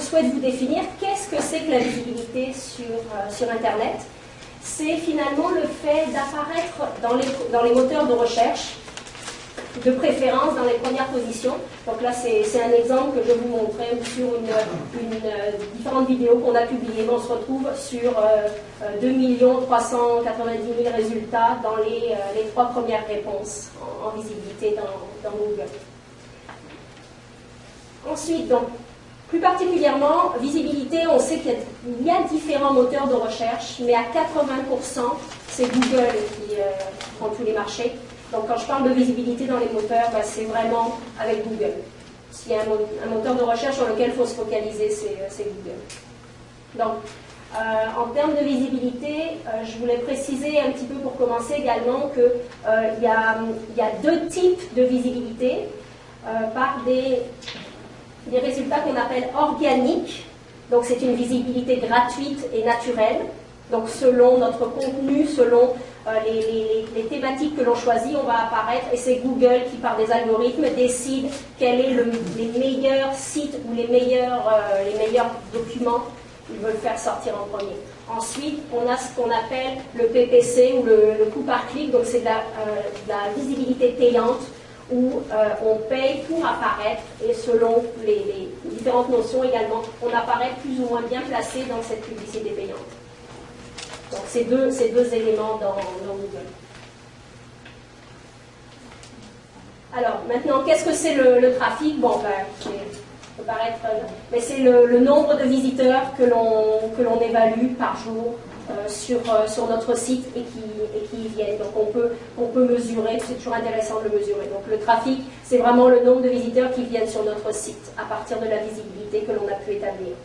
souhaite vous définir qu'est-ce que c'est que la visibilité sur Internet. C'est finalement le fait d'apparaître dans les moteurs de recherche, de préférence dans les premières positions. Donc là, c'est un exemple que je vais vous montrer sur une différentes vidéos qu'on a publiées. On se retrouve sur 2 390 000 résultats dans les 3 premières réponses en visibilité dans Google. Ensuite, donc, plus particulièrement, visibilité, on sait qu'il y a différents moteurs de recherche, mais à 80%, c'est Google qui prend tous les marchés. Donc quand je parle de visibilité dans les moteurs, c'est vraiment avec Google. S'il y a un moteur de recherche sur lequel il faut se focaliser, c'est Google. Donc, en termes de visibilité, je voulais préciser un petit peu pour commencer également qu'il y a 2 types de visibilité par des résultats qu'on appelle organiques. Donc c'est une visibilité gratuite et naturelle. Donc selon notre contenu, selon les thématiques que l'on choisit, on va apparaître, et c'est Google qui, par des algorithmes, décide quels sont les meilleurs sites ou les meilleurs documents qu'ils veulent faire sortir en premier. Ensuite, on a ce qu'on appelle le PPC, ou le coût par clic, donc c'est de la visibilité payante, où on paye pour apparaître, et selon les différentes notions également, on apparaît plus ou moins bien placé dans cette publicité payante. Donc ces deux éléments dans Google. Alors maintenant, qu'est-ce que c'est le trafic? Bon, ça peut paraître, mais c'est le nombre de visiteurs que l'on évalue par jour sur notre site et qui y viennent. Donc on peut mesurer, c'est toujours intéressant de le mesurer. Donc le trafic, c'est vraiment le nombre de visiteurs qui viennent sur notre site à partir de la visibilité que l'on a pu établir.